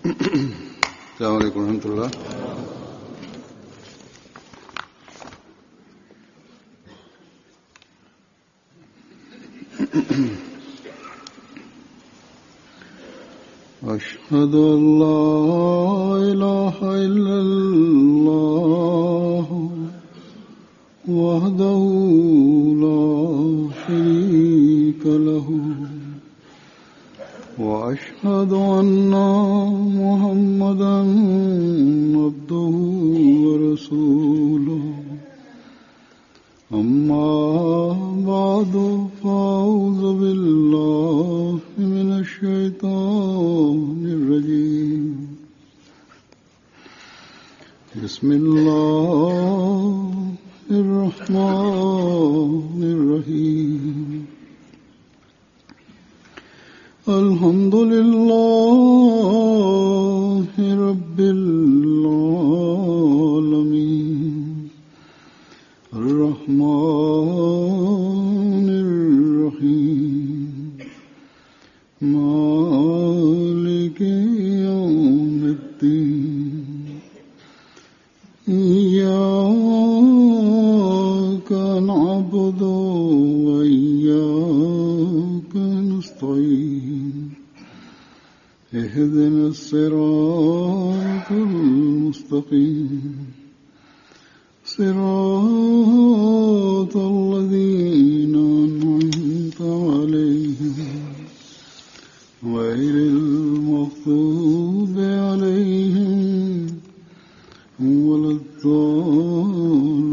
अस्सलाम वालेकुम रहमतुल्लाह। अशहदु अल्ला इलाहा इल्लल्लाह वहदहु ला शरीका लहु وأشهد أن محمدا عبده ورسوله أما بعد فأعوذ بالله من الشيطان الرجيم بسم الله الرحمن الرحيم الحمد لله رب العالمين الرحمن الرحيم مالك يوم الدين إياك نعبد وإياك نستعين اهدنا الصراط المستقيم صراط الذين أنعمت عليهم غير المغضوب عليهم ولا الضالين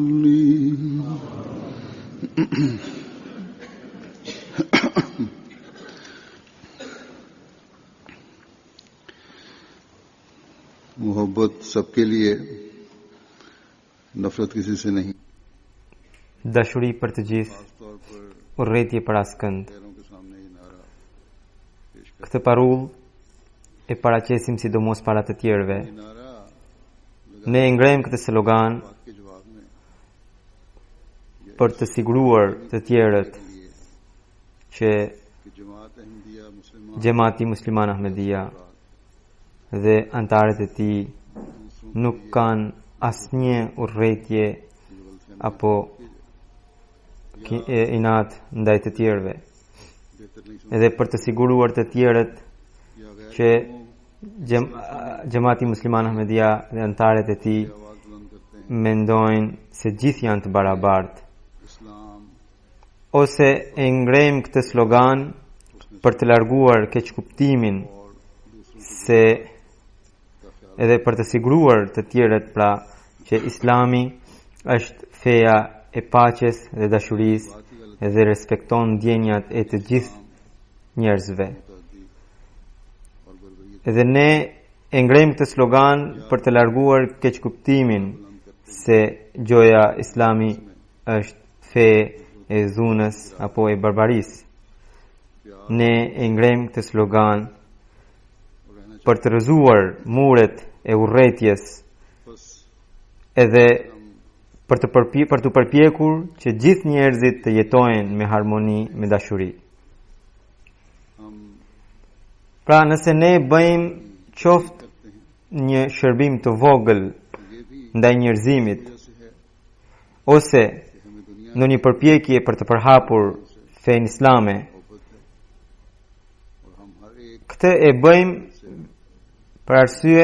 मोहब्बत सबके लिए, नफरत किसी से नहीं। Dashuri përtëgjith, urrëtie për askënd. Këtë parull e paraqesim sidomos para të tjerëve. Ne e ngrem këtë slogan për të siguruar të tjerët që Gjemati Musliman Ahmedia dhe antarët e tij nuk kanë asnjë urrëtie apo inat ndaj të tjerëve, edhe për të siguruar të tjerët që Gjemati Musliman Ahmedia dhe antarët e tij mendojnë se gjithë janë të barabartë, ose e ngrejmë këtë slogan për të larguar keqkuptimin se edhe për të siguruar të tjerët pra që Islami është feja e paqes dhe dashurisë dhe respekton ndjenjat e të gjithë njerëzve. Edhe ne e ngrejmë këtë slogan për të larguar keqkuptimin se gjoja Islami është fe e dhunës apo e barbarisë. Ne e ngrejmë këtë slogan për të rrëzuar muret e urrëties edhe për të përpjekur që gjithë njerëzit të jetojnë me harmoni, me dashuri. Pra nëse ne bëjmë qoftë një shërbim të vogël ndaj njerëzimit ose në një përpjekje për të përhapur fenë islame, këtë e bëjmë për arsye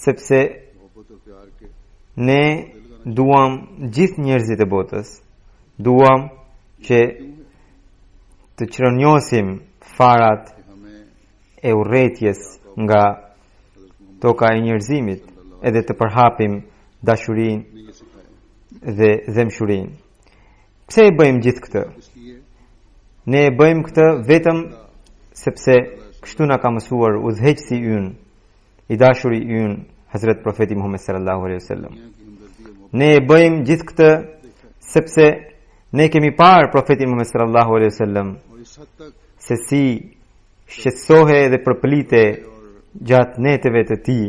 sepse ne duam gjithë njerëzit e botës, duam që të çronjosim farat e urrëties nga toka e njerëzimit edhe të përhapim dashurinë dhe zemshurinë. Pse e bëjmë gjithë këtë? Ne e bëjmë këtë vetëm sepse kështu na ka mësuar udhëheqësi ynë, i dashuri ynë, Hazrat Profeti Muhammed sallallahu alaihi wasallam. Ne e bëjmë gjithë këtë sepse ne kemi parë Profetin Muhammed sallallahu alaihi wasallam se si shqetësohej dhe përplite gjatë neteve të tij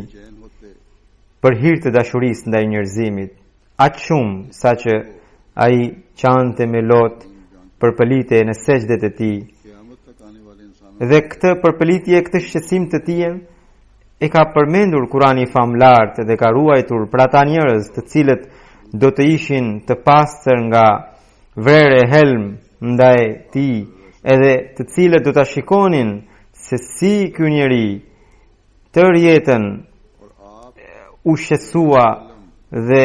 për hir të dashurisë ndaj njerëzimit, aq shumë sa që ai çante me lot përplite në sejdët e tij Dhe këtë përpelitje, këtë shqetësim të tij e ka përmendur Kurani famlart dhe ka ruajtur për ata njerëz të cilët do të ishin të pastër nga vrere helm ndaj tij, edhe të cilët do ta shikonin se si ky njeri tërë jetën u shqetësua dhe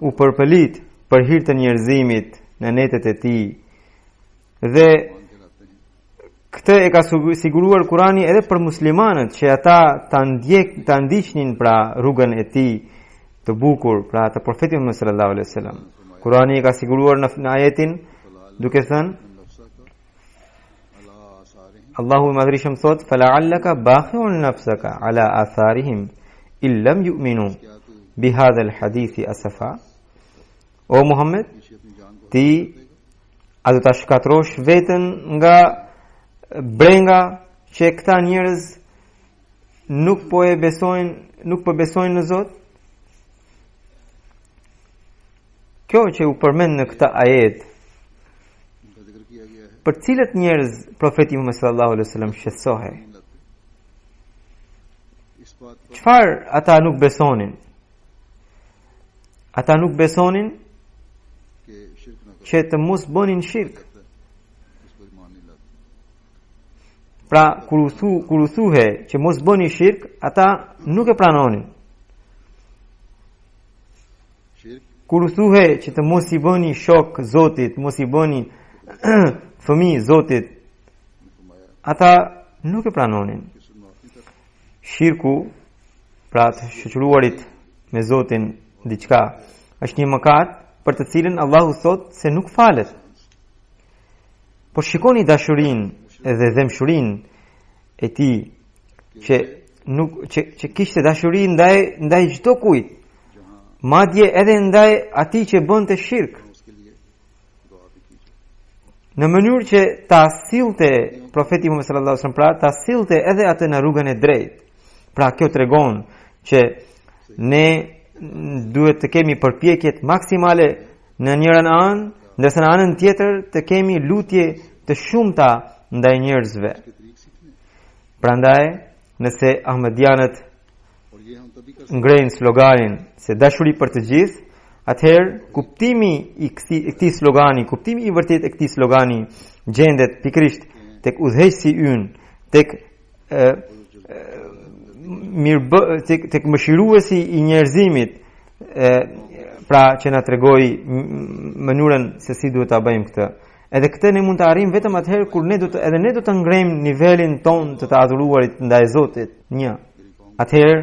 u përpëlit për hir të njerëzimit në netet e tij. Dhe këtë e ka siguruar Kurani edhe për muslimanët që ata ta ndiqnin pra rrugën e tij të bukur, pra të profetit Muhammed sallallahu alaihi wasallam. Kurani e ka siguruar në ajetin duke thënë Allahu i madhrishëm thot fala'allaka bakhi'un nafsaka ala atharihim in lam yu'minu bihadha alhadithi asafa. O Muhammed, ti a do ta shkatrosh veten nga brenga që këta njerëz nuk po besojnë në Zot? Kjo që u përmend në këtë ajet, për cilët njerëz profeti Muhammed sallallahu alaihi wasallam shqetësohej? Çfarë ata nuk besonin? Ata nuk besonin që të mos bënin shirk. Pra kur u thuhe që mos bëni shirk, ata nuk e pranonin. Kur u thuhe që të mos i bëni shok Zotit, mos i bëni fëmijë Zotit, ata nuk e pranonin. Shirku, pra të shoqëruarit me Zotin diçka, është një mëkat për të cilën Allahu thot se nuk falet. Por shikoni dashurinë dhe dëmshurinë e tij që kishte dashuri ndaj çdo kujt, madje edhe ndaj atij që bënte shirk, në mënyrë që ta sillte profeti Muhammed sallallahu alaihi wasallam, pra ta sillte edhe atë në rrugën e drejtë. Pra kjo tregon që ne duhet të kemi përpjekjet maksimale në njërin anë, ndërsa në anën tjetër të kemi lutje të shumta ndaj njerëzve. Prandaj, nëse ahmedianët ngrejnë sloganin se dashuri për të gjithë, atëherë kuptimi i këtij slogani, kuptimi i vërtet e këtij slogani gjendet pikërisht tek udhëheqësi ynë, tek mëshiruesi i njerëzimit, pra që na tregoi mënyrën se si duhet ta bëjmë këtë. Edhe këtë ne mund të arrijmë vetëm atëherë kur ne do të ngrejmë nivelin ton të adhuruarit ndaj Zotit. Atëherë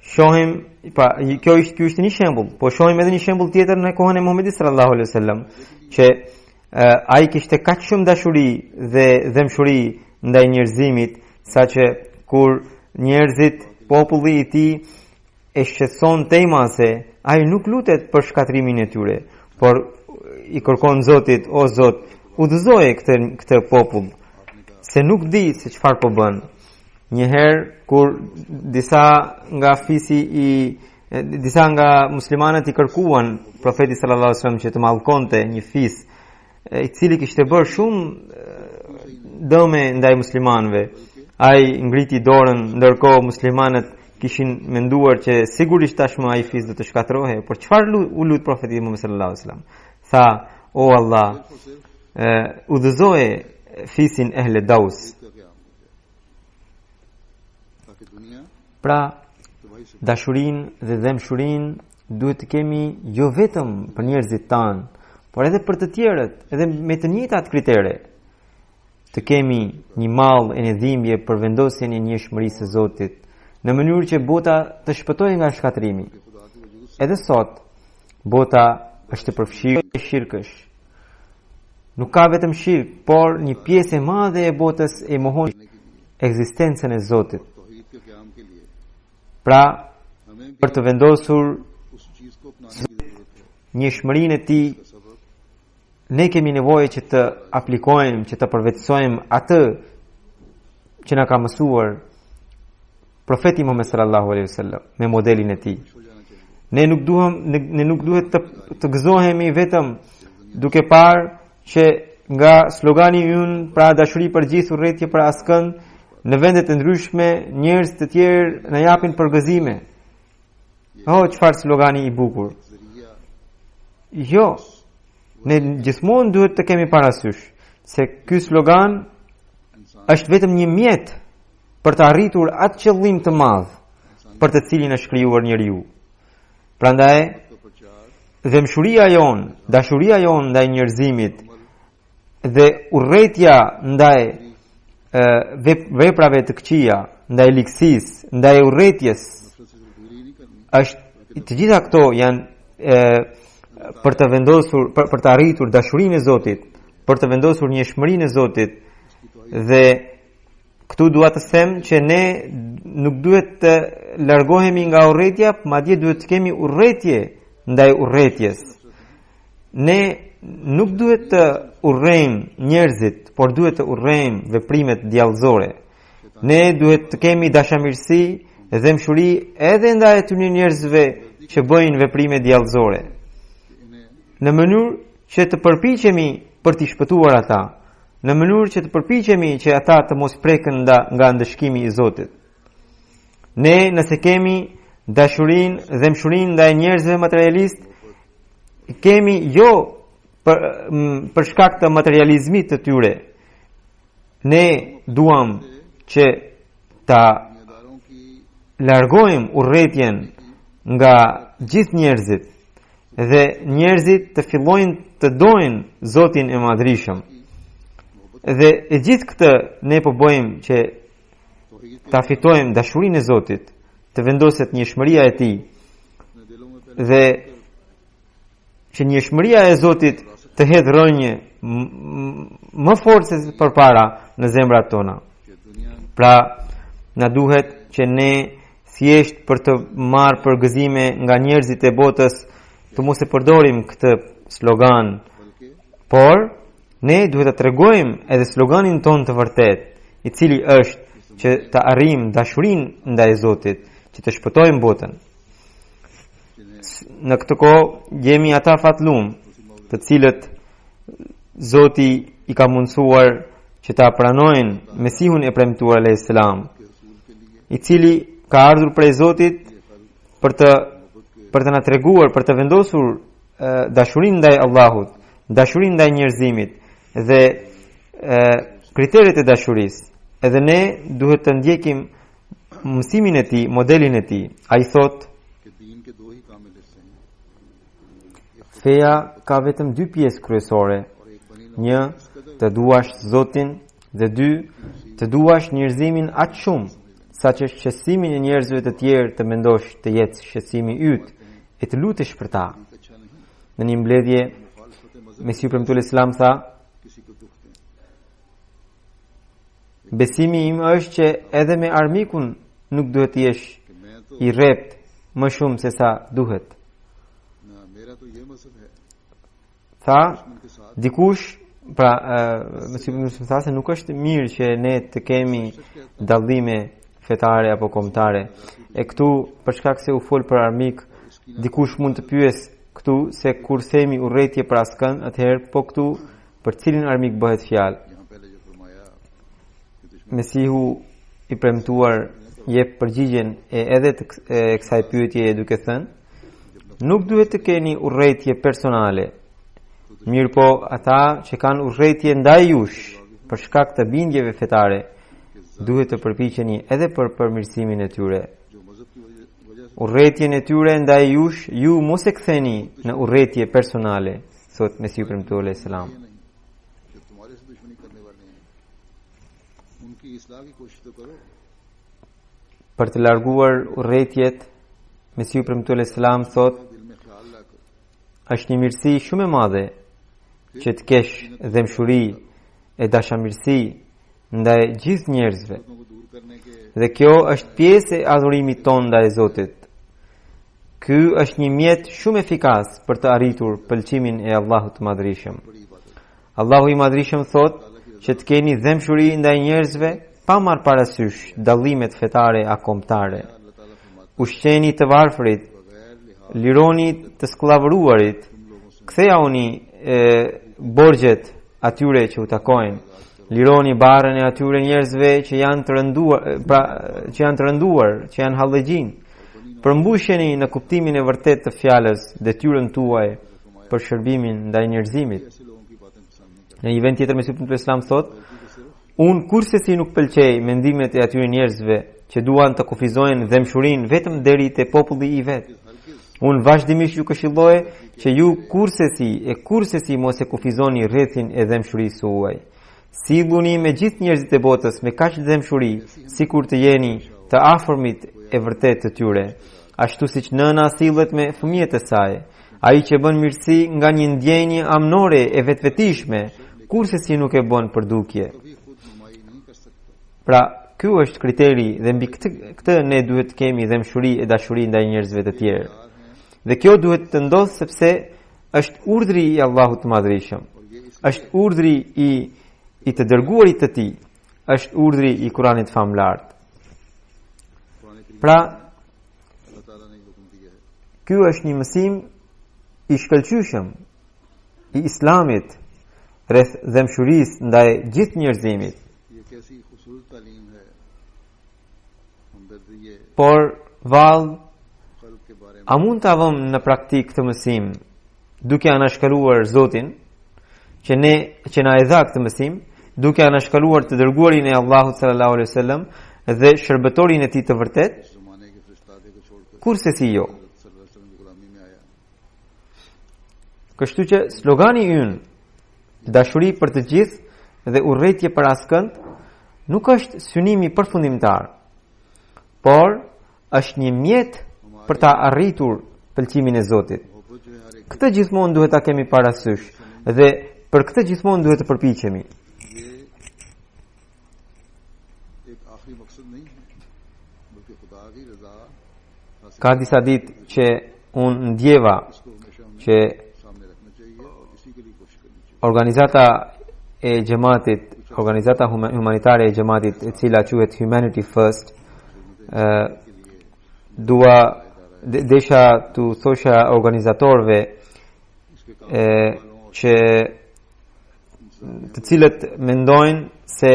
shohim, pra kjo ishte një shembull, po shohim edhe një shembull tjetër në kohën e Muhamedit sallallahu alaihi wasallam, që ai kishte kaq shumë dashuri dhe dëmshuri ndaj njerëzimit, saqë kur njerëzit, populli i tij e shqetëson temase, ai nuk lutet për shkatrimin e tyre, por i kërkon Zotit, o Zot, udhëzoje këtë popull, se nuk di se çfarë po bën. Njëherë kur disa nga muslimanët i kërkuan profetit sallallahu alaihi wasallam që të mallkonte një fis i cili kishte bërë shumë dëme ndaj muslimanëve, ai ngriti dorën, ndërkohë muslimanët kishin menduar që sigurisht tashmë ai fis do të shkatrohej. Por çfarë u lut profeti Muhammed sallallahu alaihi wasallam? Tha, o Allah, udhëzoje fisin ehle Daus. Pra, dashurinë dhe dëmshurinë duhet të kemi jo vetëm për njerëzit tanë, por edhe për të tjerët, edhe me të njëjtat kritere. Të kemi një mall e një dhimbje për vendosjen e njëshmërisë së Zotit, në mënyrë që bota të shpëtojë nga shkatrimi. Edhe sot, bota është e përfshirë e shirkësh. Nuk ka vetëm shirk, por një pjesë e madhe e botës e mohon ekzistencën e Zotit. Pra, për të vendosur njëshmërinë e tij, ne kemi nevojë që të aplikojmë, që të përvetësojmë atë që na ka mësuar profeti Muhammed sallallahu alaihi wasallam me modelin e tij. Ne nuk duhet të gëzohemi vetëm duke parë që nga slogani ynë, pra dashuri për gjithë, urrëtie për askënd, në vendet e ndryshme njerëz të tjerë na japin përgëzime. Çfarë slogani i bukur. Jo, ne gjithmonë duhet të kemi parasysh se ky slogan është vetëm një mjet për të arritur atë qëllim të madh për të cilin është krijuar njeriu. Prandaj dëmshuria jon, dashuria jon ndaj njerëzimit dhe urrëtia ndaj veprave të këqija, ndaj liksisë, ndaj urrëties, është të gjitha këto janë për të vendosur, për të arritur dashurinë e Zotit, për të vendosur njëshmërinë e Zotit. Dhe këtu dua të them që ne nuk duhet të largohemi nga urrëtia, madje duhet të kemi urrëtie ndaj urrëties. Ne nuk duhet të urrejmë njerëzit, por duhet të urrejmë veprimet djallëzore. Ne duhet të kemi dashamirësi dhe dëmshuri edhe ndaj atyre njerëzve që bëjnë veprime djallëzore, në mënyrë që të përpiqemi për t'i shpëtuar ata, në mënyrë që të përpiqemi që ata të mos preken nga ndëshkimi i Zotit. Ne nëse kemi dashurinë dhe dëmshurinë ndaj njerëzve materialist, kemi jo për shkak të materializmit të tyre. Ne duam që ta largojmë urrëtien nga gjithë njerëzit dhe njerëzit të fillojnë të dojnë Zotin e Madhrishëm. Dhe e gjithë këtë ne po bëjmë që ta fitojmë dashurinë e Zotit, të vendoset njëshmëria e Tij dhe që njëshmëria e Zotit të hedhë rënje më fort se përpara në zemrat tona. Pra, na duhet që ne thjesht për të marrë përgëzime nga njerëzit e botës të mos e përdorim këtë slogan, por ne duhet të tregojmë edhe sloganin ton të vërtet, i cili është që të arrijmë dashurinë ndaj Zotit, që të shpëtojmë botën. Në këtë kohë jemi ata fatlum, të cilët Zoti i ka mundsuar që ta pranojnë Mesihun e premtuar alayhis salam, i cili ka ardhur prej Zotit për të na treguar, për të vendosur dashurinë ndaj Allahut, dashurinë ndaj njerëzimit dhe kriteret e dashurisë. Edhe ne duhet të ndjekim mësimin e Tij, modelin e Tij. Ai thotë: feja ka vetëm dy pjesë kryesore. Një, të duash Zotin, dhe dy, të duash njerëzimin aq shumë sa që shqetësimin e njerëzve të tjerë të mendosh të jetë shqetësimi yt e të lutesh për ta. Në një mbledhje, Mesihu premtuar Islam tha: besimi im është që edhe me armikun nuk duhet të jesh i rrept më shumë se sa duhet. Tha, dikush, pra, Mesihu tha se nuk është mirë që ne të kemi dallime fetare apo kombëtare. E këtu, për shkak se u fol për armik, dikush mund të pyes këtu se kur themi urrëtie për askënd, atëherë po këtu për cilin armik bëhet fjalë? Mesihu i premtuar jep përgjigjen edhe të kësaj pyetje duke thënë: nuk duhet të keni urrëtie personale, mirë po ata që kanë urrëtie ndaj jush për shkak të bindjeve fetare duhet të përpiqeni edhe për përmirësimin e tyre. Urrëtien e tyre ndaj jush ju mos e ktheni në urrëtie personale, thot Mesihu premtuar alayhis salam. Për të larguar urrëtiet, Mesihu premtuar alayhis salam thot: është një mirësi shumë e madhe që të kesh dëmshuri e dashamirësi ndaj gjithë njerëzve. Dhe kjo është pjesë e adhurimit ton ndaj Zotit. Ky është një mjet shumë efikas për të arritur pëlqimin e Allahut të Madhrishëm. Allahu i Madhrishëm thot që të keni dëmshuri ndaj njerëzve pa marrë parasysh dallimet fetare a kombëtare. Ushqeni të varfrit, lironi të skllavëruarit, kthejauni borxhet atyre që u takojnë. Lironi barrën e atyre njerëzve që janë të rënduar, që janë hallëgjin. Përmbusheni në kuptimin e vërtet të fjalës detyrën tuaj për shërbimin ndaj njerëzimit. Në një vend tjetër Mesihut në Islam thot, unë kurse si nuk pëlqej mendimet e atyre njerëzve që duan të kufizojnë dëmshurinë vetëm deri te populli i vet. Unë vazhdimisht ju këshilloj që ju kurse si mos e kufizoni rrethin e dëmshurisë suaj. Silluni me gjithë njerëzit e botës me kaq dëmshuri, sikur të jeni të afërmit e vërtet të tyre, ashtu siç nëna sillet me fëmijët e saj. Ai që bën mirësi nga një ndjenjë amnore e vetvetishme, kurse si nuk e bën për dukje. Pra, ky është kriteri dhe mbi këtë ne duhet të kemi dëmshuri e dashuri ndaj njerëzve të tjerë. Dhe kjo duhet të ndodhë sepse është urdhri i Allahut të Madhërisëm. Është urdhri i të dërguarit të Tij. Është urdhri i Kuranit famlar. Pra, ky është një mësim i shkëlqyeshëm i Islamit rreth dëmshurisë ndaj gjithë njerëzimit. Por vallë, a mund të avëm në praktik këtë mësim duke anashkaluar Zotin që na e dha këtë mësim, duke anashkaluar të dërguarin e Allahut sallallahu alaihi wasallam dhe shërbëtorin e Tij të vërtet? Kurse si jo. Kështu që slogani ynë, dashuri për të gjithë dhe urrëtie për askënd, nuk është synimi përfundimtar, por është një mjet për ta arritur pëlqimin e Zotit. Këtë gjithmonë duhet ta kemi parasysh dhe për këtë gjithmonë duhet të përpiqemi. Ka disa ditë që unë ndjeva që organizata humanitare e xhamatit, e cila quhet Humanity First, desha të thosha organizatorëve që të cilët mendojnë se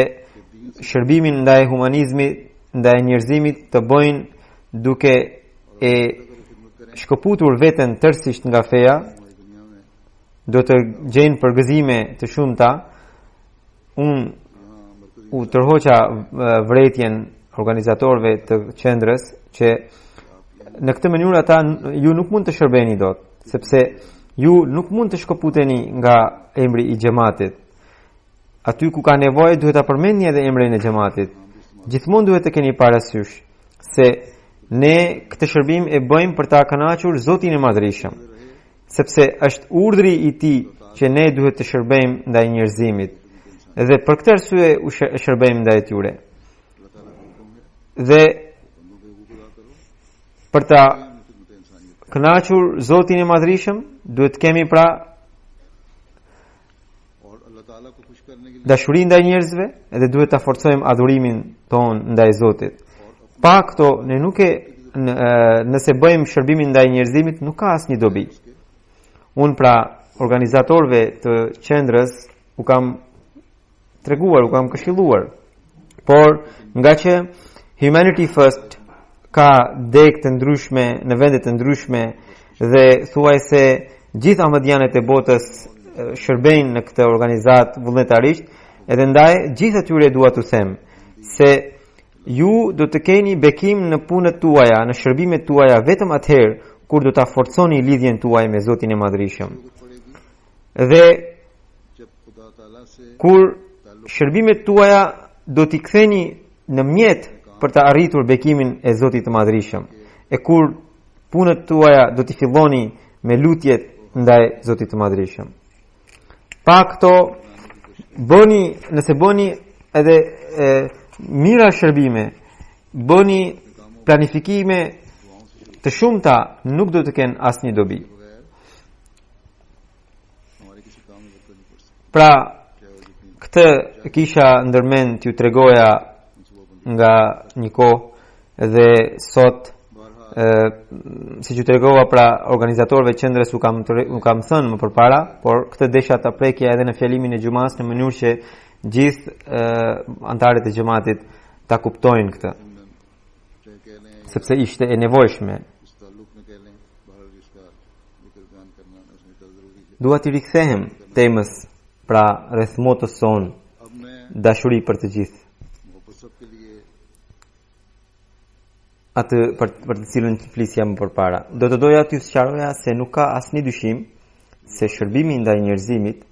shërbimin ndaj humanizmit, ndaj njerëzimit të bëjnë duke e shkëputur veten tërësisht nga feja, do të gjejnë përgëzime të shumta. Unë u tërhoqa vërejtjen organizatorëve të qendrës që në këtë mënyrë ata ju nuk mund të shërbeni dot, sepse ju nuk mund të shkëputeni nga emri i xhamatit. Aty ku ka nevojë duhet ta përmendni edhe emrin e xhamatit. Gjithmonë duhet të keni parasysh se ne këtë shërbim e bëjmë për ta kënaqur Zotin e Madhërisëm, sepse është urdhri i Tij që ne duhet të shërbejmë ndaj njerëzimit. Dhe për këtë arsye u shërbejmë ndaj tyre. Dhe për ta kënaqur Zotin e Madhërisëm duhet të kemi pra dashuri ndaj njerëzve dhe duhet ta forcojmë adhurimin ton ndaj Zotit. Pa këto ne nëse bëjmë shërbimin ndaj njerëzimit nuk ka asnjë dobi. Unë pra organizatorëve të qendrës u kam treguar, u kam këshilluar. Por nga që Humanity First ka degë të ndryshme në vende të ndryshme dhe thuajse gjithë ahmedianet e botës shërbejnë në këtë organizat vullnetarisht, edhe ndaj gjithë atyre dua t'u them se ju do të keni bekim në punët tuaja, në shërbimet tuaja vetëm atëherë kur do ta forconi lidhjen tuaj me Zotin e Madhërisëm. Dhe kur shërbimet tuaja do t'i ktheni në mjet për të arritur bekimin e Zotit të Madhërisëm, e kur punët tuaja do t'i filloni me lutjet ndaj Zotit të Madhërisëm. Pa këto nëse bëni edhe mira shërbime, bëni planifikime të shumta, nuk do të kenë asnjë dobi. Pra, këtë kisha ndërmend t'ju tregoja nga një kohë dhe sot siç u tregova pra organizatorëve të qendrës u kam thënë më përpara, por këtë desha ta prekja edhe në fjalimin e xumas në mënyrë që gjithë anëtarët e xhamatit ta kuptojnë këtë, sepse ishte e nevojshme. Dua të rikthehem temës pra rreth motës son, dashuri për të gjithë. Atë për të cilën flisja më përpara. Do të doja t'ju sqaroja se nuk ka asnjë dyshim se shërbimi ndaj njerëzimit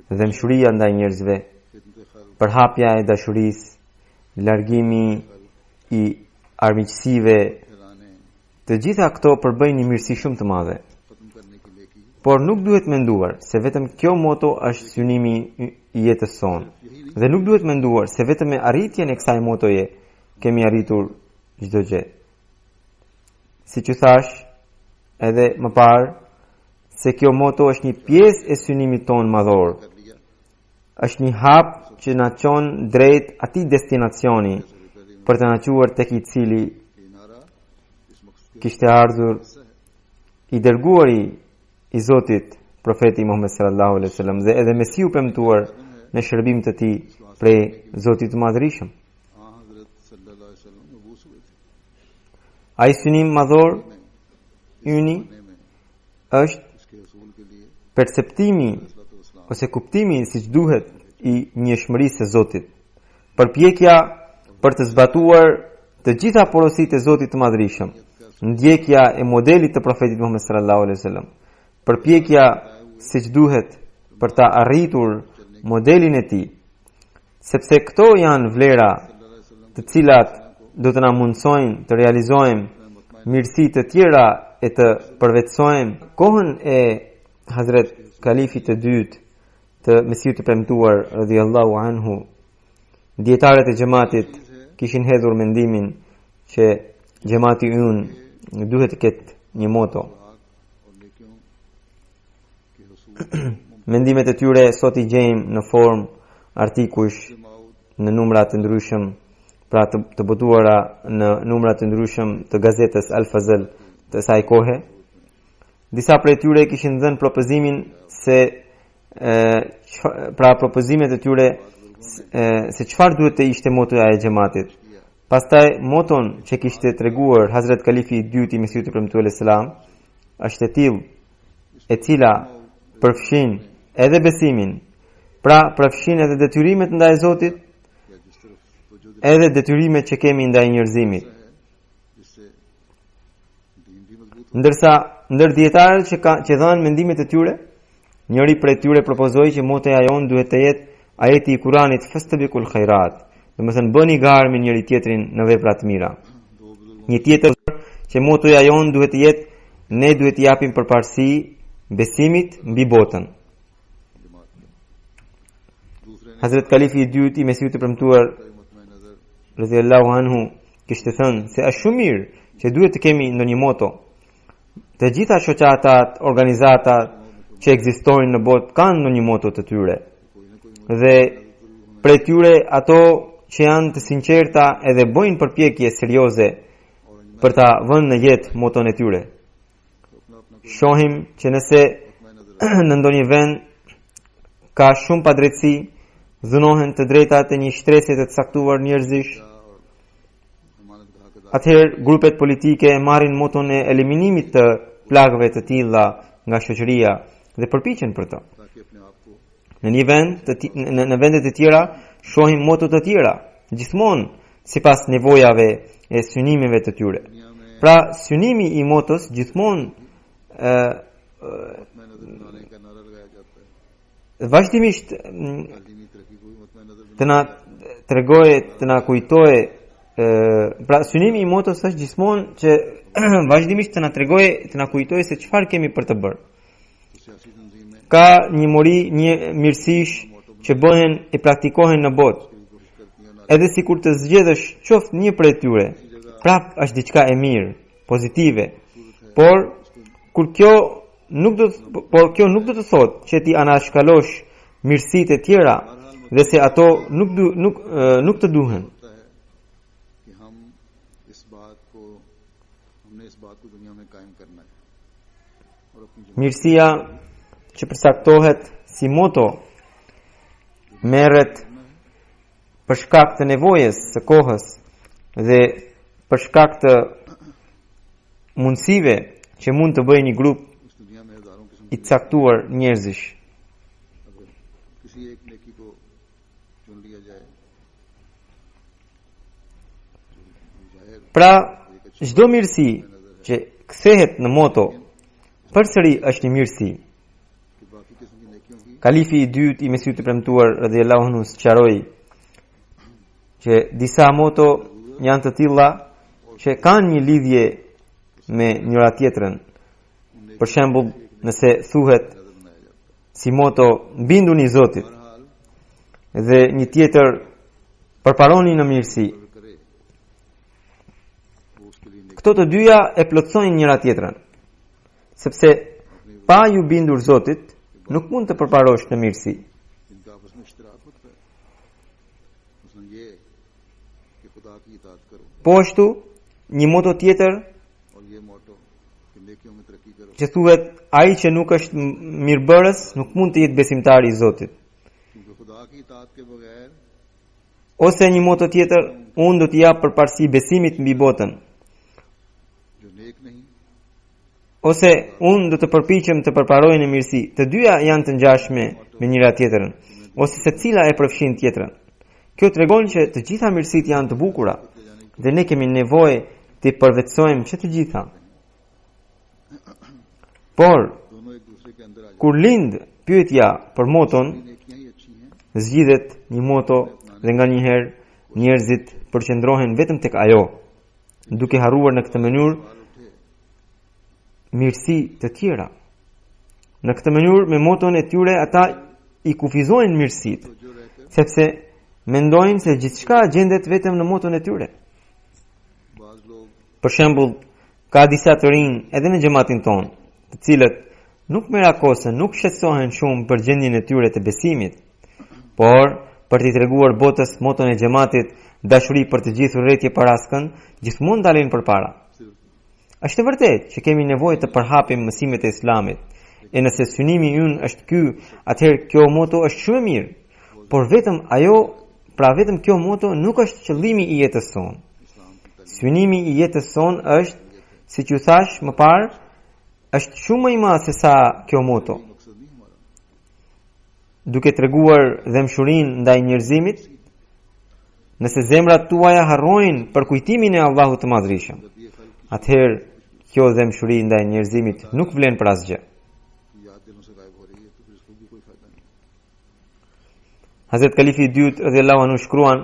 dhe mshuria ndaj njerëzve, përhapja e dashurisë, largimi i armiqësive, të gjitha këto përbëjnë një mirësi shumë të madhe. Por nuk duhet menduar se vetëm kjo moto është synimi i jetës sonë, dhe nuk duhet menduar se vetëm me arritjen e kësaj motoje kemi arritur çdo gjë. Siç u thash edhe më parë, se kjo moto është një pjesë e synimit tonë madhor. Është një hap që na çon drejt atij destinacioni për të na quar tek i cili kishte ardhur i dërguari i Zotit, profeti Muhammed sallallahu alaihi wasallam, dhe edhe Mesiu premtuar në shërbim të tij prej Zotit të Madhërisëm. Ai synim madhor yni është perceptimi ose kuptimi siç duhet i njëshmërisë së Zotit, përpjekja për të zbatuar të gjitha porositë e Zotit të Madhërisëm, ndjekja e modelit të profetit Muhammed sallallahu alaihi wasallam, përpjekja siç duhet për ta arritur modelin e tij, sepse këto janë vlera të cilat do të na mundsojnë të realizojmë mirësi të tjera e të përvetësojmë. Kohën e Hazret Kalifit të dytë të Mesiut të premtuar radhiyallahu anhu, dietarët e xhamatit kishin hedhur mendimin që xhamati ynë duhet të ketë një moto. Mendimet e tyre sot i gjejmë në formë artikush në numra të ndryshëm, pra të botuara në numra të ndryshëm të gazetës Al-Fazl të saj kohe. Disa prej tyre kishin dhënë propozimin se propozimet e tyre se çfarë duhet të ishte motoja e xhamatit. Pastaj moton që kishte treguar Hazret Kalifi i dytë i Mesiut të premtuar selam është e tillë, e cila përfshin edhe besimin, pra përfshin edhe detyrimet ndaj Zotit, edhe detyrimet që kemi ndaj njerëzimit. Ndërsa ndër dietarët që dhanë mendimet e tyre, njëri prej tyre propozoi që motoja jon duhet të jetë ajeti i Kuranit fastabiqul khairat, domethënë bëni garë me njëri tjetrin në vepra të mira. Një tjetër që motoja jon duhet të jetë ne duhet të japim përparësi besimit mbi botën. Hazret Kalifi i dytë i Mesiut të premtuar radhiyallahu anhu kishte thënë se është shumë mirë që duhet të kemi ndonjë moto. Të gjitha shoqatat, organizatat që ekzistojnë në botë kanë ndonjë moto të tyre. Dhe prej tyre ato që janë të sinqerta edhe bojnë përpjekje serioze për ta vënë në jetë moton e tyre. Shohim që nëse në ndonjë vend ka shumë padrejtësi, dhunohen të drejtat e një shtresi të caktuar njerëzish, atëherë grupet politike marrin moton e eliminimit të plagëve të tilla nga shoqëria dhe përpiqen për to. Në një vend në vende të tjera shohim moto të tjera, gjithmonë sipas nevojave e synimeve të tyre. Pra synimi i motos gjithmonë vazhdimisht të na tregojë, të na kujtojë, pra synimi i motos është gjithmonë që vazhdimisht të na tregojë, të na kujtojë se çfarë kemi për të bërë. Ka një mori, një mirësish që bëhen e praktikohen në botë. Edhe sikur të zgjedhësh qoftë një prej tyre, prap është diçka e mirë, pozitive. Por kjo nuk do të thotë që ti anashkalosh mirësitë e tjera dhe se ato nuk të duhen. हमने इस बात को दुनिया में कायम करना है और अपनी Mirësia që përcaktohet si moto merret për shkak të nevojës së kohës dhe për shkak të mundësive që mund të bëjë një grup इस दुनिया में हजारों किस्म I caktuar njerëzish. अगर किसी एक नेकी को चुन लिया जाए जाहिर Pra, çdo mirësi që kthehet në moto përsëri është një mirësi. कि बाकी किस्म की नेकियों की Kalifi I dytë I Mesihut të premtuar radhiyallahu anhu sqaroi që disa moto janë të tilla që kanë një lidhje me njëra tjetrën. Për shembull, nëse thuhet si moto mbinduni Zotit बहरहाल dhe një tjetër përparoni në mirësi, अगर करे वो उसके लिए नेकी këto të dyja e plotësojnë njëra tjetrën. Sepse pa ju bindur Zotit, nuk mund të përparosh në mirësi. इनका आपस में इश्तराक होता है उसने ये कि खुदा की इताअत करो Po ashtu, një moto tjetër और ये मोटो कि नेकियों में तरक्की करो që thuhet ai që nuk është mirëbërës nuk mund të jetë besimtar I Zotit. क्योंकि खुदा की इताअत के बगैर Ose një moto tjetër, unë do t'i jap përparësi besimit mbi botën. जो नेक नहीं Ose unë do të përpiqem të përparoj në mirësi. Të dyja janë të ngjashme me njëra tjetrën, ose secila e përfshin tjetrën. Kjo tregon që të gjitha mirësitë janë të bukura dhe ne kemi nevojë të përvetësojmë që të gjitha. Por दोनों एक दूसरे के अंदर आ जाए kur lind pyetja për moton, नेकियां ही अच्छी हैं zgjidhet një moto dhe nganjëherë njerëzit përqendrohen vetëm tek ajo, duke harruar në këtë mënyrë सवाल उठे mirësi të tjera. Në këtë mënyrë me moton e tyre ata I kufizojnë mirësitë, तो जो रहकर sepse mendojnë se gjithçka gjendet vetëm në moton e tyre. बाज लोग Për shembull, ka disa të rinj edhe në xhamatin ton, të cilët nuk merakosën, nuk shqetësohen shumë për gjendjen e tyre të besimit, por për t'i treguar botës moton e xhamatit, dashuri për të gjithë urrëtie paraskën, gjithmonë dalin përpara. सिर्फ Është e vërtetë që kemi nevojë të përhapim mësimet e Islamit. E nëse synimi ynë është ky, atëherë kjo moto është shumë e mirë. Por vetëm kjo moto nuk është qëllimi I jetës sonë. इस्लाम की तालीम Synimi I jetës sonë është, siç ju thash më parë, është shumë më I madh se sa kjo moto. मकसद नहीं हमारा Duke treguar dëmshurinë ndaj njerëzimit, nëse zemrat tuaja harrojnë për kujtimin e Allahut të Madhërisëm, जब ये खल atëherë kjo dëmshuri ndaj njerëzimit nuk vlen për asgjë. की याद दिलों से गायब हो रही है तो फिर इसको भी कोई फायदा नहीं Hazret Kalifi I dytë radhiyallahu anhu shkruan,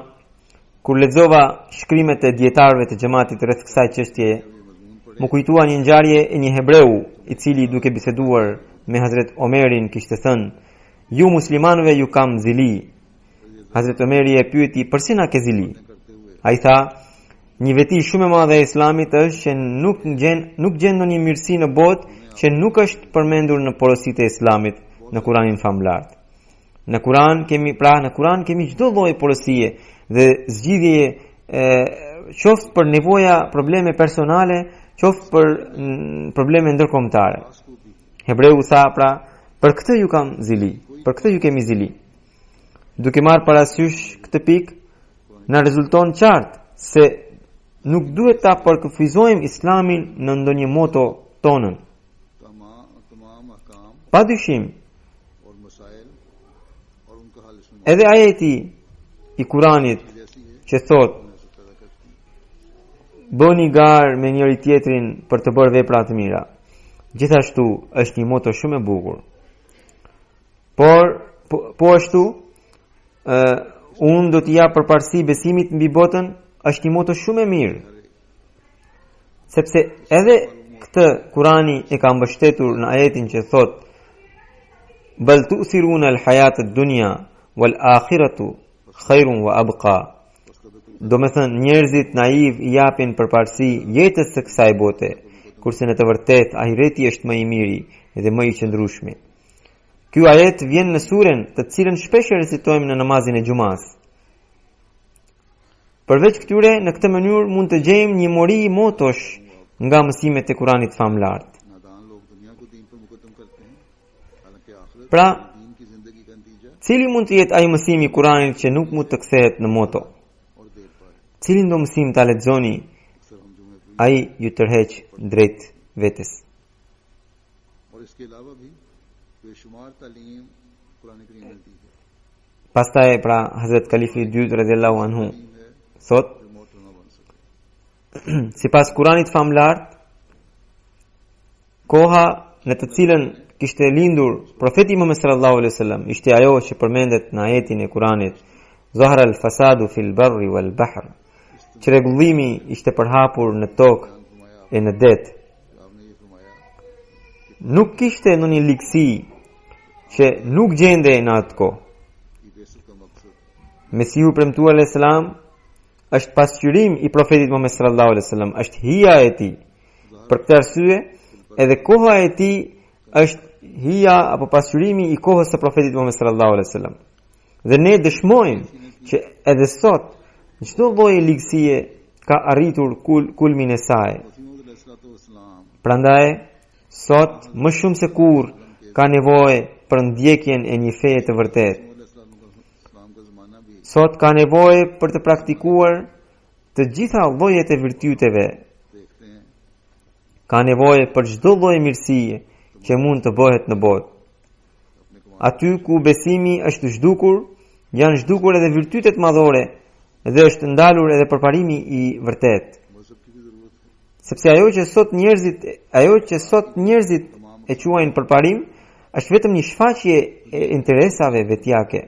kur lexova shkrimet e dietarëve të xhamatit rreth kësaj çështjeje, ये मजमून पढ़े më kujtua një ngjarje e një hebreu I cili duke biseduar me Hazret Omerin kishte thënë: "Ju muslimanëve ju kam zili." Hazret Omeri e pyeti: "Përse na ke zili?" करते हुए Ai tha: "Një veti shumë e madhe e Islamit është që nuk gjen ndonjë mirësi në botë që nuk është përmendur në porositë e Islamit në Kuranin famlar. Në Kuran kemi çdo lloj porosie dhe zgjidhje, qoftë për nevoja, probleme personale, qoftë për probleme ndërkombëtare." Hebreu tha pra, për këtë ju kam zili, për këtë ju kemi zili. Duke marrë parasysh këtë pikë, na rezulton qartë se nuk duhet ta përkufizojmë Islamin në ndonjë moto tonën. तमाम अहकाम Pa dyshim, और मसाइल और उनका हल इसमें edhe ajeti I Kuranit जैसी है që thot, से पैदा करती है bëni garë me njëri tjetrin për të bërë vepra të mira. Gjithashtu është një moto shumë e bukur. Por po ashtu, unë do t'i jap përparësi besimit mbi botën, është një moto shumë e mirë. Sepse edhe këtë Kurani e ka mbështetur në ajetin që thot: "Bal tu'thiruna al-hayata ad-dunya wal-akhiratu khairun wa abqa." Do me thënë, njerëzit naiv I japin përparësi jetës së kësaj bote, kurse në të vërtet ahireti është më I miri dhe më I qëndrueshmi. Ky ajet vjen në suren të cilën shpesh e recitojmë në namazin e xumas. Përveç këtyre, në këtë mënyrë mund të gjejmë një mori motosh nga mësimet e Kuranit famlart. नादान लोग दुनिया को दीन पर मुकद्दम करते हैं, हालांकि आखिरत Pra, दीन की जिंदगी का नतीजा cili mund të jetë ai mësimi i Kuranit që nuk mund të kthehet në moto? और देर पार Cilin do mësim ta lexoni, अक्सर हम जुमे पे ai ju tërheq drejt vetes. और इसके अलावा भी बेशुमार तालीम कुरान करीम ने दी है। Pastaj pra Hazrat Kalifi i dytë radhiyallahu anhu तालीम है thot, जो मोटर न बन सके। sipas Kuranit famlart, koha në të cilën kishte lindur profeti Muhammed sallallahu alaihi wasallam ishte ajo që përmendet në ajetin e Kuranit, Zahra al-fasadu fil barri wal bahr, që rregullimi ishte përhapur në tokë e në det. आपने ये फरमाया Nuk kishte ndonjë ligësi që nuk gjende në atë kohë. कि बेसुध का मकसद Mesihu premtuar alayhis salam është pasqyrim i profetit Muhammed sallallahu alaihi wasallam, është hija e tij. Për këtë arsye, edhe koha e tij është hija apo pasqyrimi i kohës së profetit Muhammed sallallahu alaihi wasallam. Dhe ne dëshmojmë që edhe sot çdo lloj ligësie ka arritur kulmin e saj. Wasim Prandaj sot më shumë se kurrë ka nevojë për ndjekjen e një feje të vërtetë. इस्लाम का जमाना भी Sot ka nevojë për të praktikuar të gjitha llojet e virtyteve. देखते हैं Ka nevojë për çdo lloj mirësie që mund të bëhet në botë. अपने को Aty ku besimi është zhdukur, janë zhdukur edhe virtytet madhore dhe është ndalur edhe përparimi i vërtet. मजहब की भी जरूरत है। Sepse ajo që sot njerëzit e quajnë përparim, është vetëm një shfaqje e interesave vetjake,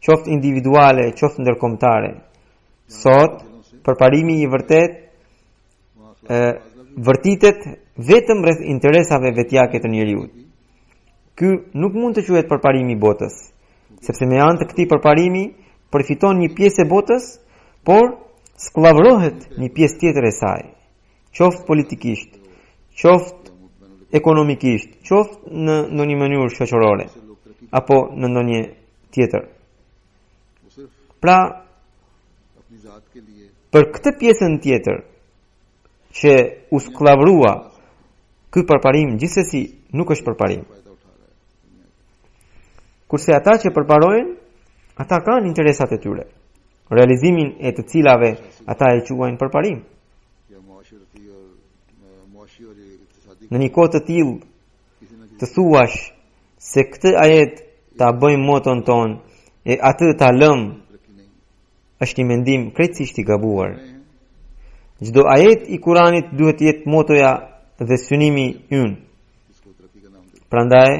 qoftë individuale, qoftë ndërkombëtare. Sot përparimi i vërtet vërtitet vetëm rreth interesave vetjake të njeriut. Ky nuk mund të quhet përparimi i botës, sepse me anë të këtij përparimi përfiton një pjesë e botës, por skllavërohet një pjesë tjetër e saj, qoftë politikisht, qoftë ekonomikisht, qoftë në ndonjë mënyrë shoqërore apo në ndonjë tjetër. वो सिर्फ Pra, अपनी जात के लिए për këtë pjesën tjetër që u skllavërua, ky përparim gjithsesi nuk është përparim. फायदा उठा रहा है दुनिया का। Kurse ata që përparojnë, ata kanë interesat e tyre, realizimin e të cilave ata e quajnë përparim. या मुआशरती और इक्तिसादी Në një kohë të tillë किसी न किसी të thuash se këtë ajet ta bëjmë moton ton e atë ta lëm, तरक्की नहीं është një mendim krejtësisht i gabuar. रहे हैं Çdo ajet i Kuranit duhet të jetë motoja dhe synimi ynë. जिसको तरक्की का नाम देते Prandaj,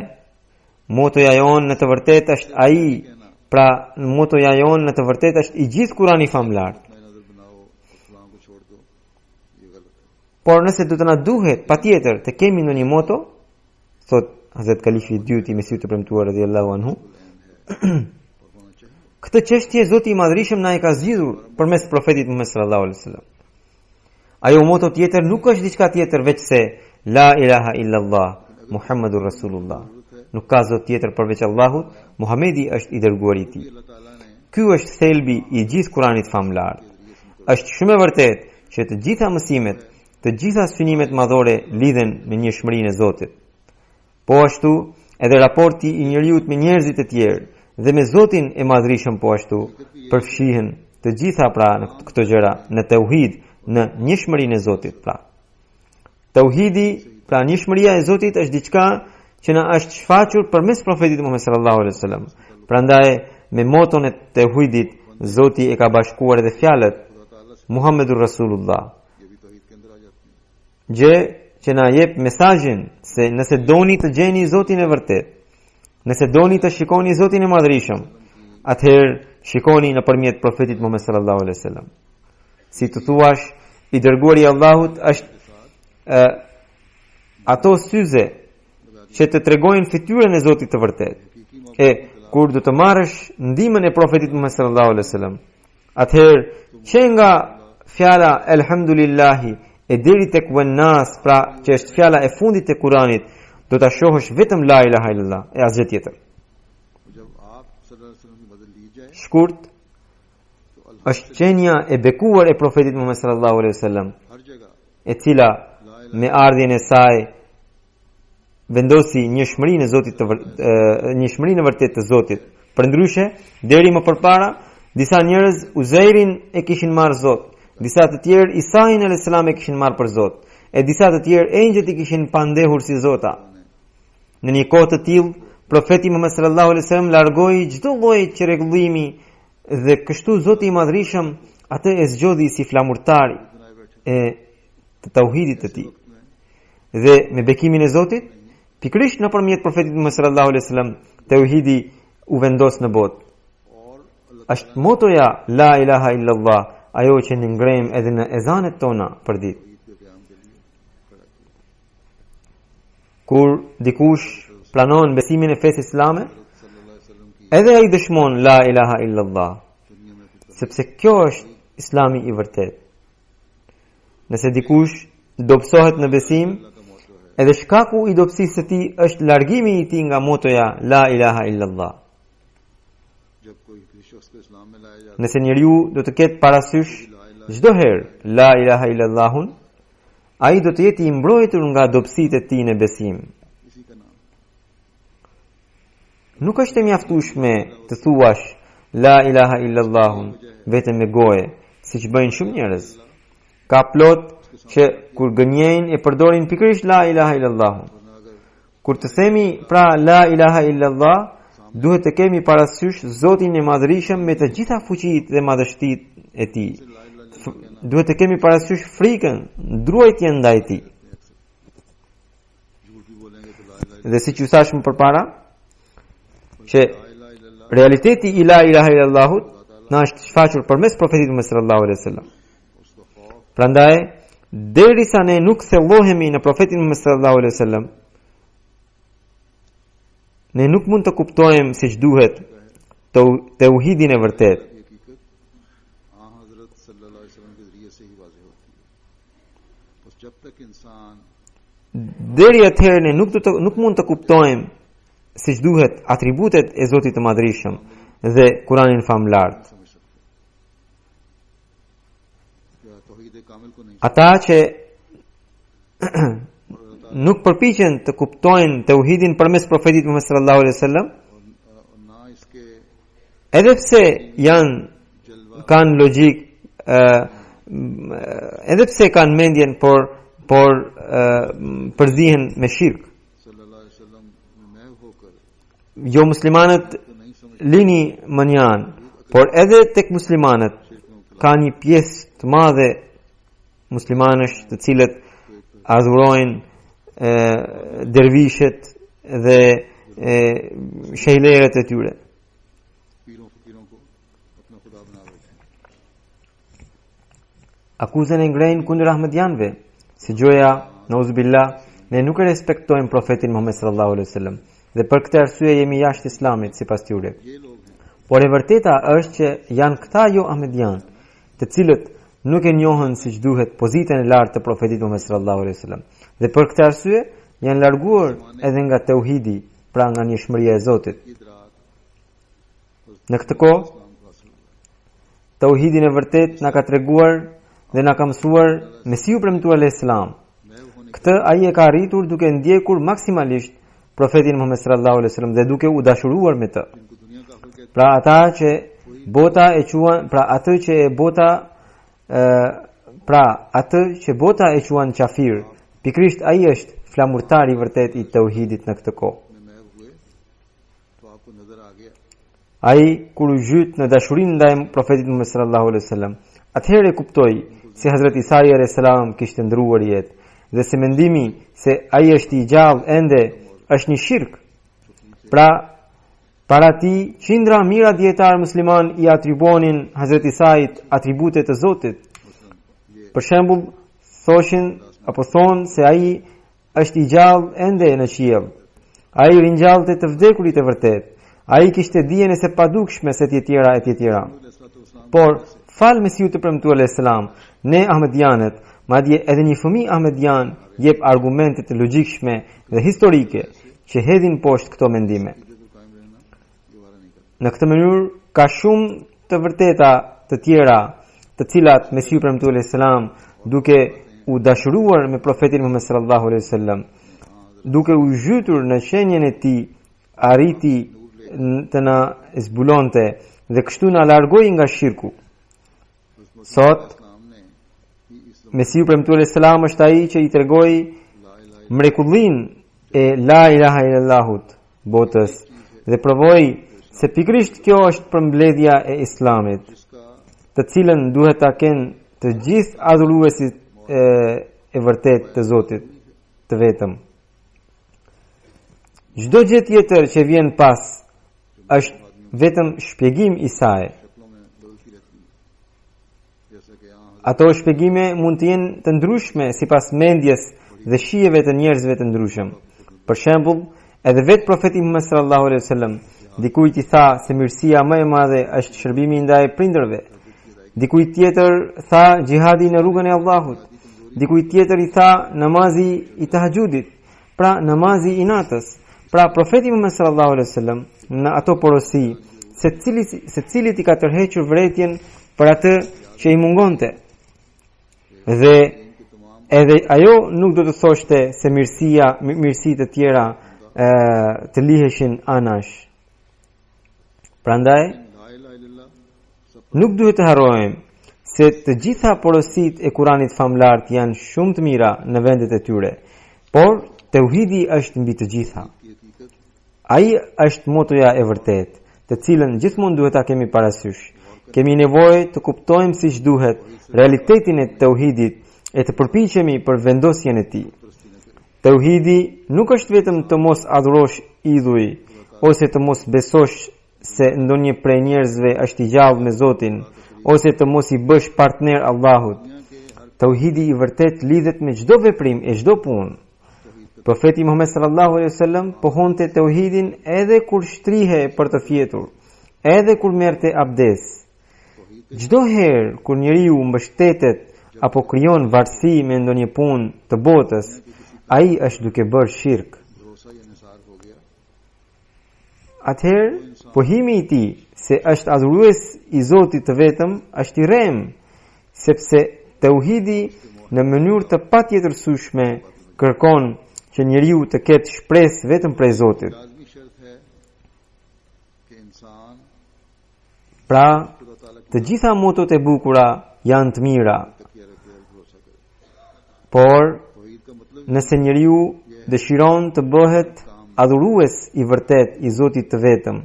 motoja jonë në të vërtetë është ai, pra motoja jonë në të vërtetë është i gjithë Kurani famlart. हैं। नजर बनाओ इस्लाम को छोड़ दो, ये गलत है। Por nëse do të na duhet patjetër të kemi ndonjë moto, thot Hazrat Kalifi i dytë i Mesihut të premtuar radhiyallahu anhu, और होना चाहिए këtë çështje Zoti i Madhërisëm na e ka zgjidhur përmes profetit Muhammed sallallahu alaihi wasallam. Ajo moto tjetër nuk është diçka tjetër veç se la ilaha illallah Muhammadur Rasulullah. Nuk ka zot tjetër përveç Allahut, Muhamedi është i dërguari i tij. अल्लाह ताला ने Ky është thelbi i gjithë Kuranit famlar. Është shumë e vërtetë që të gjitha mësimet, të gjitha synimet madhore lidhen me njëshmërinë e Zotit. Po ashtu, edhe raporti i njeriut me njerëzit e tjerë dhe me Zotin e Madhërisëm po ashtu përfshihen të gjitha pra në këto gjëra, në tauhid, në njëshmërinë e Zotit pra. Tauhidi, pra njëshmëria e Zotit është diçka që na është shfaqur përmes profetit Muhammed sallallahu alaihi wasallam. Prandaj me moton e tauhidit Zoti e ka bashkuar edhe fjalët खुदा ताला से Muhammedur Rasulullah. ये भी तौहीद के अंदर आ जाती हैं। Gjë që na jep mesazhin se nëse doni të gjeni Zotin e vërtet, nëse doni të shikoni Zotin e Madhërisëm, atëherë shikoni nëpërmjet profetit Muhammed sallallahu alaihi wasallam. Si të thuash, i dërguari i Allahut është ato syze që të tregojnë fytyrën e Zotit të vërtet. E kur do të marrësh ndihmën e profetit Muhammed sallallahu alaihi wasallam, atëherë që nga fjala elhamdulillahi e deri tek nas, pra që është fjala e fundit e Kuranit, do ta shohësh vetëm la ilaha illallah e asgjë tjetër. जब आप सल्लल्लाहु अलैहि वसल्लम की मदद ली जाए Shkurt është qenia e bekuar e profetit Muhammed sallallahu alaihi wasallam, हर जगह e cila La me ardhjen e saj vendosi njëshmërinë e Zotit njëshmërinë e vërtetë të Zotit. Përndryshe, deri më përpara disa njerëz Uzairin e kishin marrë Zot, disa të tjerë Isain alayhis salam e kishin marrë për Zot, e disa të tjerë engjëjt i kishin pandehur si Zota. Në një kohë të tillë, profeti Muhammed sallallahu alaihi wasallam largoi çdo lloj çrregullimi dhe kështu Zoti i Madhërisëm atë e zgjodhi si flamurtari e të tauhidit të tij. Dhe me bekimin e Zotit, pikërisht nëpërmjet profetit Muhammed sallallahu alaihi wasallam, tauhidi u vendos në botë. Është motoja la ilaha illallah, ajo që ne ngrejmë edhe në ezanet tona për ditë. Kur dikush planon besimin e fesë islame, edhe ai dëshmon la ilaha illallah, sepse kjo është islami i vërtet. Nëse dikush dobësohet në besim, edhe shkaku i dobësisë së tij është largimi i tij nga motoja la ilaha illallah. Nëse njeriu do të ketë parasysh çdo herë la ilaha illallahun, ai do të jetë i mbrojtur nga dobësitë e tij në besim. Nuk është e mjaftueshme të thuash la ilaha illallahun vetëm me goje, siç bëjnë shumë njerëz. Ka plot që kur gënjejnë e përdorin pikërisht la ilaha illallahun. Kur të themi pra la ilaha illallah, duhet të kemi parasysh Zotin e Madhërisëm me të gjitha fuqitë dhe madhështitë e tij. Duhet të kemi parasysh frikën, ndruajtjen ndaj tij. Dhe siç ju thash më përpara, që realiteti i la ilaha illallahut na është shfaqur përmes profetit Muhammed sallallahu alaihi wasallam. Prandaj, derisa ne nuk thellohemi në profetin Muhammed sallallahu alaihi wasallam, ne nuk mund të kuptojmë siç duhet tauhidin e vërtet. Deri atëherë ne nuk mund të kuptojmë siç duhet atributet e Zotit të Madhërisëm dhe Kur'anin famlar. Ata që nuk përpiqen të kuptojnë tauhidin përmes profetit Muhammed sallallahu alaihi wasallam, edhe pse kanë logjik, edhe pse kanë mendjen, por përzihen me shirk. Jo muslimanët lini mënjan, por edhe tek muslimanët ka një pjesë të madhe muslimanësh të cilët adhurojnë dervishet dhe shejlerët e tyre. Akuzën e ngrejnë kundër ahmedianëve, si gjoja, nauzubillah, ne nuk e respektojmë profetin Muhammed sallallahu alaihi wasallam dhe për këtë arsye jemi jashtë islamit sipas tyre. Por e vërteta është që janë këta jo ahmedian, të cilët nuk e njohën siç duhet pozitën e lartë të profetit Muhammed sallallahu alaihi wasallam. Dhe për këtë arsye janë larguar edhe nga tauhidi, pra nga njëshmëria e Zotit. Në këtë kohë, tauhidin e vërtet na ka treguar dhe na ka mësuar Mesiu premtuar alayhis salam. Këtë ai e ka arritur duke ndjekur maksimalisht profetin Muhammed sallallahu alaihi wasallam dhe duke u dashuruar me të. Pra ata që bota e quan, atë që bota e quan qafir, pikrisht ai është flamurtari i vërtet i tauhidit në këtë kohë. Ai kur u zhyt në dashurinë ndaj profetit Muhammed sallallahu alaihi wasallam, atëherë kuptoi se Hazrat Isa alayhis salam kishte ndruar jetë dhe se mendimi se ai është i gjallë ende është një shirk. Pra para ti qindra mira dietar musliman i atribuonin Hazrat Isait atribute të Zotit. Për shembull, thonë se ai është i gjallë ende në qiell. Ai ringjallte të vdekurit e vërtet. Ai kishte dijen e së padukshme se të tjera. Por fal Mesiu të premtuar alayhis salam, ne ahmedianët, madje edhe një fëmijë ahmedian jep argumente të logjikshme dhe historike që hedhin poshtë këto mendime. Në këtë mënyrë ka shumë të vërteta të tjera, të cilat Mesiu premtuar alayhis salam duke u dashuruar me profetin Muhammed sallallahu alaihi wasallam, duke u zhytur në shenjën e tij, arriti të na zbulonte dhe kështu na largoi nga shirku. Sot Mesiu premtuar selam është ai që i tregoi mrekullinë e la ilaha illallahut botës dhe provoi se pikrisht kjo është përmbledhja e Islamit, të cilën duhet ta kenë të gjithë adhuruesit e vërtet të Zotit të vetëm. Çdo gjë tjetër që vjen pas është vetëm shpjegim i saj. Ato shpjegime mund të jenë të ndryshme sipas mendjes dhe shijeve të njerëzve të ndryshëm. Për shembull, edhe vetë profeti Muhammed sallallahu alaihi wasallam dikujt i tha se mirësia më e madhe është shërbimi ndaj prindërve. Dikujt tjetër tha xhihadi në rrugën e Allahut. Dikujt tjetër i tha namazi i tahajjudit, pra namazi i natës. Pra profeti Muhammed sallallahu alaihi wasallam në ato porosi secilit i ka tërhequr vërejtjen për atë që i mungonte. Dhe edhe ajo nuk do të thoshte se mirësitë të tjera të liheshin anash. Prandaj nuk duhet të harrojmë se të gjitha porositë e Kuranit famlar janë shumë të mira në vendet e tyre, por tauhidi është mbi të gjitha. Ai është motoja e vërtet, të cilën gjithmonë duhet ta kemi parasysh. Kemi nevojë të kuptojmë siç duhet realitetin e tauhidit e të përpiqemi për vendosjen e tij. Tauhidi nuk është vetëm të mos adhurosh idhuj ose të mos besosh se ndonjë prej njerëzve është i gjallë me Zotin ose të mos i bësh partner Allahut. Tauhidi i vërtet lidhet me çdo veprim e çdo punë. Profeti Muhammed sallallahu alaihi wasallam pohonte tauhidin edhe kur shtrihe për të fjetur, edhe kur merrte abdes. Çdo herë kur njeriu mbështetet apo krijon varësi me ndonjë punë të botës, ai është duke bërë shirk. Atëherë, pohimi i tij se është adhurues i Zotit të vetëm është i rrem, sepse tauhidi në mënyrë të patjetërsueshme kërkon që njeriu të ketë shpresë vetëm prej Zotit. Pra, të gjitha motot e bukura janë të mira, por nëse njeriu dëshiron të bëhet adhurues i vërtet i Zotit të vetëm,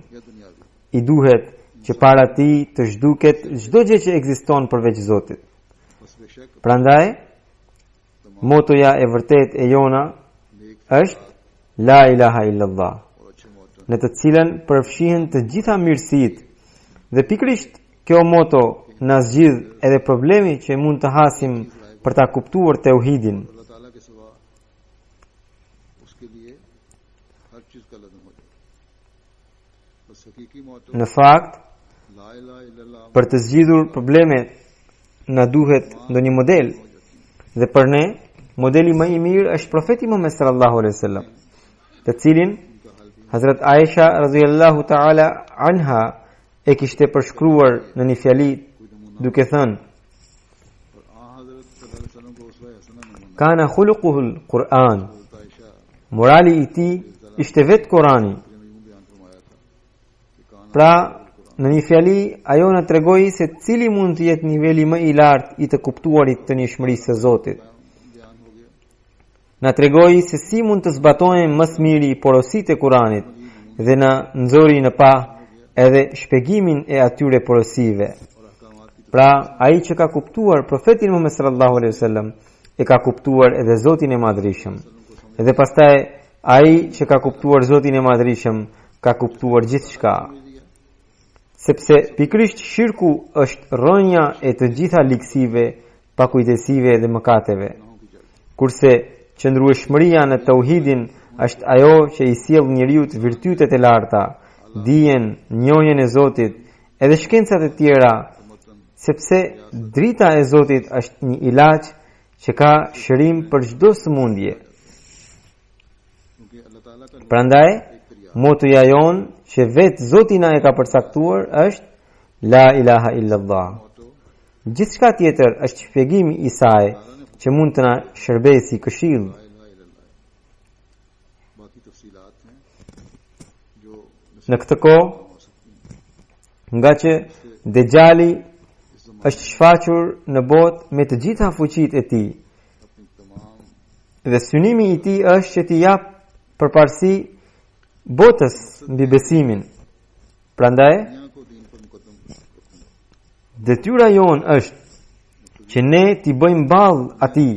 i duhet që para tij të zhduket çdo gjë që ekziston përveç Zotit. Prandaj, motoja e vërtet e jona është la ilaha illallah, në të cilën përfshihen të gjitha mirësitë, dhe pikrisht kjo moto na zgjidh edhe problemi që mund të hasim për ta kuptuar tauhidin. Në fakt, për të zgjidhur problemet na duhet ndonjë model, dhe për ne modeli më i mirë është profeti Muhammed sallallahu alaihi wasallam, të cilin Hazrat Aisha radhiyallahu ta'ala anha e kishte përshkruar në një fjali duke thënë: Kana khuluquhul Quran. Morali i tij ishte vetë Kurani. Pra, në një fjali ajo na tregoi se cili mund të jetë niveli më i lartë i të kuptuarit të njohshmërisë së Zotit. Na tregoi se si mund të zbatojmë më së miri porositë e Kuranit dhe na nxori në pa edhe shpjegimin e atyre porosive. Pra, ai që ka kuptuar profetin Muhammed sallallahu alaihi wasallam e ka kuptuar edhe Zotin e Madhrishëm. Edhe pastaj ai që ka kuptuar Zotin e Madhrishëm ka kuptuar gjithçka. Sepse pikrisht shirku është rrënja e të gjitha ligësive, pakujtesive dhe mëkateve. Kurse qëndrueshmëria në tauhidin është ajo që i sjell njeriu të virtytet e larta, dijen, njohjen e Zotit, edhe shkencat e tjera, sepse drita e Zotit është një ilaç që ka shërim për çdo sëmundje. Prandaj, motoja jon që vetë Zoti na e ka përcaktuar është la ilaha illallah. Gjithçka tjetër është shpjegimi i saj që mund të na shërbejë si këshill. बाकी तफसीलात हैं जो Në këtë kohë, nga që Dejjali është shfaqur në botë me të gjitha fuqitë e tij, अपनी तमाम dhe synimi i tij është që t'i jap përparësi botës mbi besimin. Prandaj, दुनिया को दीन पर मुकद्दम रखना detyra jonë është që ne t'i bëjmë ballë atij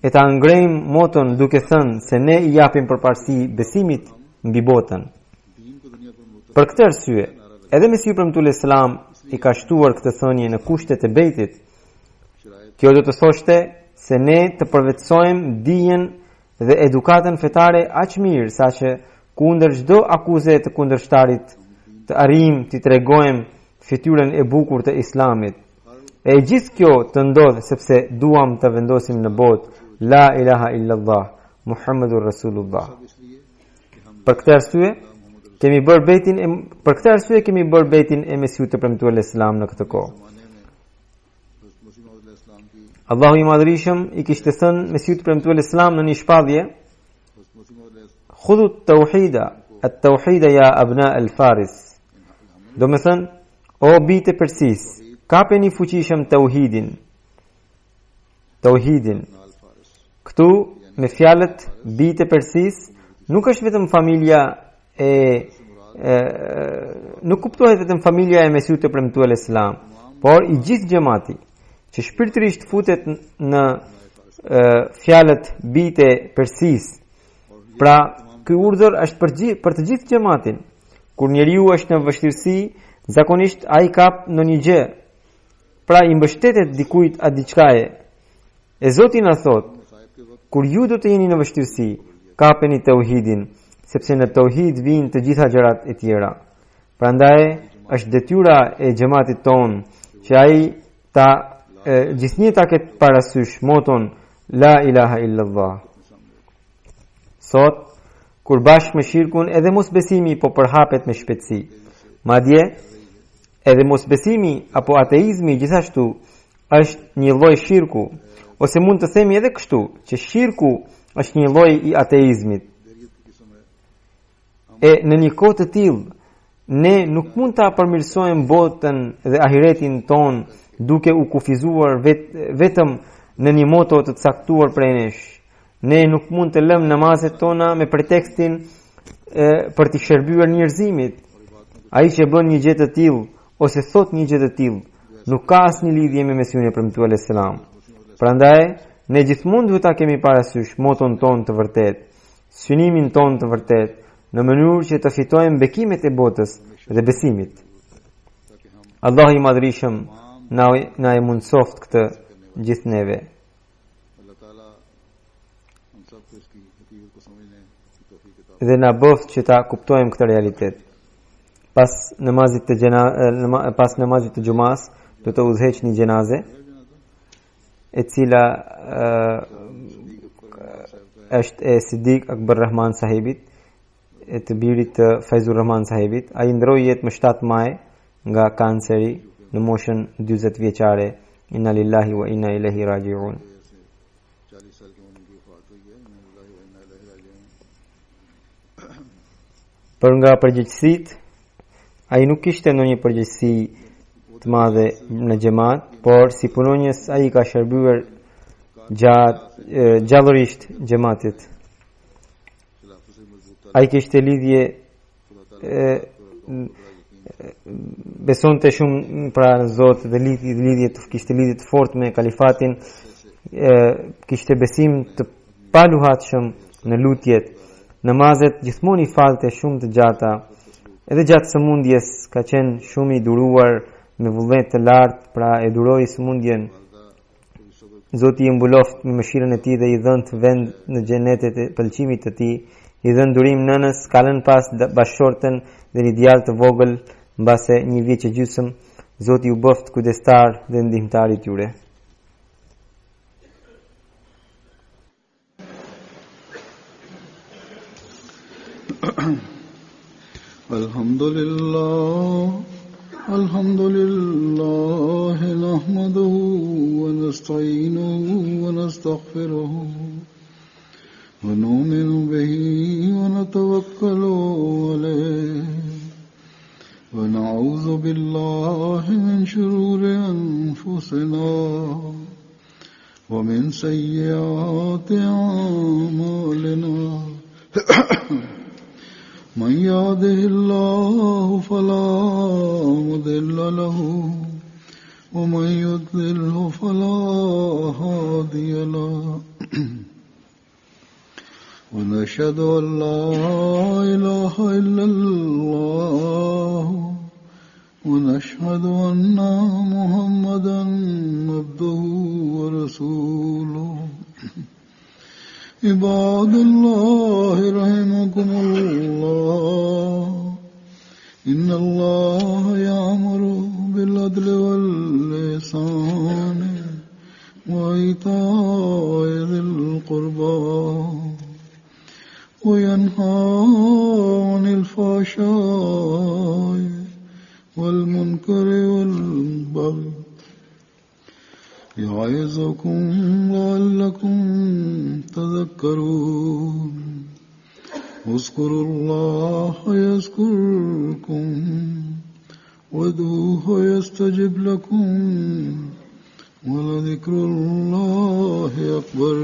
e ta ngrejmë moton duke thënë se ne i japim përparësi besimit mbi botën. दीन को दुनिया पर Muqaddam Për këtë arsye, edhe Mesiu premtuar Islam i ka shtuar këtë thënie në kushtet e bejtit. शरायत Kjo do të thoshte se ne të përvetësojmë dijen dhe edukatën fetare aq mirë saqë kundër çdo akuze të kundërshtarit të arrijmë t'i tregojmë fytyrën e bukur të Islamit. E gjithë kjo të ndodh sepse duam të vendosim në botë La ilaha illallah Muhammadur Rasulullah. सब इसलिए कि हम Për këtë arsye kemi bërë bejtin e Mesiut të premtuar Islam në këtë kohë. जमाने में हज़रत मसीह मौऊद अलैहिस्सलाम की Allahu i Madhërisëm i kishte thënë Mesiut të premtuar Islam në një shpallje: हज़रत मसीह मौऊद अलैहिस्सलाम Khudhu at-tauhida, at-tauhida ya abna al-Faris. Do me thënë, o bitë e Persis, kapeni fuqishëm tauhidin. Tauhidin. नाल Faris Këtu me fjalët bitë e Persis nuk është vetëm familja nuk kuptohet vetëm familja e Mesiut të premtuar Islam, por i gjithë xhamati që shpirtërisht futet në fjalët bitë e Persis. Pra, ky urdhër është për të gjithë xhamatin. Kur njeriu është në vështirësi, zakonisht ai kap në një gjë. Pra i mbështetet dikujt atë diçkaje. E Zoti na thot, kur ju do të jeni në vështirësi, kapeni tauhidin, sepse në tauhid vijnë të gjitha gjërat e tjera. Prandaj është detyra e xhamatit ton që ai ta gjithnjë ta ketë parasysh moton La ilaha illallah. Sot, kur bashkë me shirkun, edhe mosbesimi po përhapet me shpejtësi. Madje, edhe mosbesimi apo ateizmi gjithashtu është një lloj shirku, ose mund të themi edhe kështu, që shirku është një lloj i ateizmit. E në një kohë të tillë, ne nuk mund ta përmirësojmë botën dhe ahiretin ton duke u kufizuar vetëm në një moto të caktuar prej nesh. Ne nuk mund të lëmë namazet tona me pretekstin për të shërbyer njerëzimit. Ai që bën një gjë të tillë ose thot një gjë të tillë, nuk ka asnjë lidhje me Mesiun e premtuar Islam. Prandaj, ne gjithmonë duhet ta kemi parasysh moton ton të vërtet, synimin ton të vërtet, në mënyrë që të fitojmë bekimet e botës dhe besimit. Allahu i Madhërisëm na e mundsoft këtë gjithë neve. अल्लाह ताला हम सबको इसकी हकीकत को समझने की तौफीक अता Dhe na bëft që ta kuptojmë këtë realitet. Pas namazit të xumas do të udhëheq një xhenaze e cila është e Siddiq Akbar Rahman sahibit, e të birit të Fajzur Rahman sahibit. Ai ndroi jetë më 7 maj nga kanceri në moshën 40 vjeçare. Inna lillahi wa inna ilaihi raji'un. 40 साल की उम्र में वफात हुई है इन्ना लिल्लाहि व इन्ना इलैहि राजिऊन Për nga përgjegjësitë, ai nuk kishte ndonjë përgjegjësi të madhe në xhamat, por si punonjës ai ka shërbyer gjallërisht xhamatit. खिलाफत से मजबूत Ai kishte lidhje besonte shumë pra në Zot dhe kishte lidhje të fortë me kalifatin, kishte besim të paluhatshëm në lutjet. Namazet gjithmonë i falte shumë të gjata. Edhe gjatë sëmundjes ka qenë shumë i duruar me vullnet të lartë, pra e duroi sëmundjen. Zoti i mbuloft me mëshirën e tij dhe i dhënë të vend në xhenetet e pëlqimit të tij. I dhënë durim nënës, ka lënë pas bashortën dhe një djalë të vogël mbase një vjeç e gjysmë. Zoti u bëft kujdestar dhe ndihmëtar i tyre. الحمد لله نحمده ونستعينه ونستغفره ونؤمن به ونتوكل عليه ونعوذ بالله من شرور أنفسنا ومن سيئات أعمالنا من يهده الله فلا مضل له ومن يضلله فلا هادي له ونشهد أن لا إله إلا الله ونشهد أن محمدا عبده ورسوله عباد الله رحمكم الله إن الله يأمر بالعدل والإحسان وإيتاء ذي القربى وينهى عن الفحشاء والمنكر والبغي يعظكم لعلكم تذكرون اذكروا الله يذكركم وادعوه يستجب لكم ولذكر الله أكبر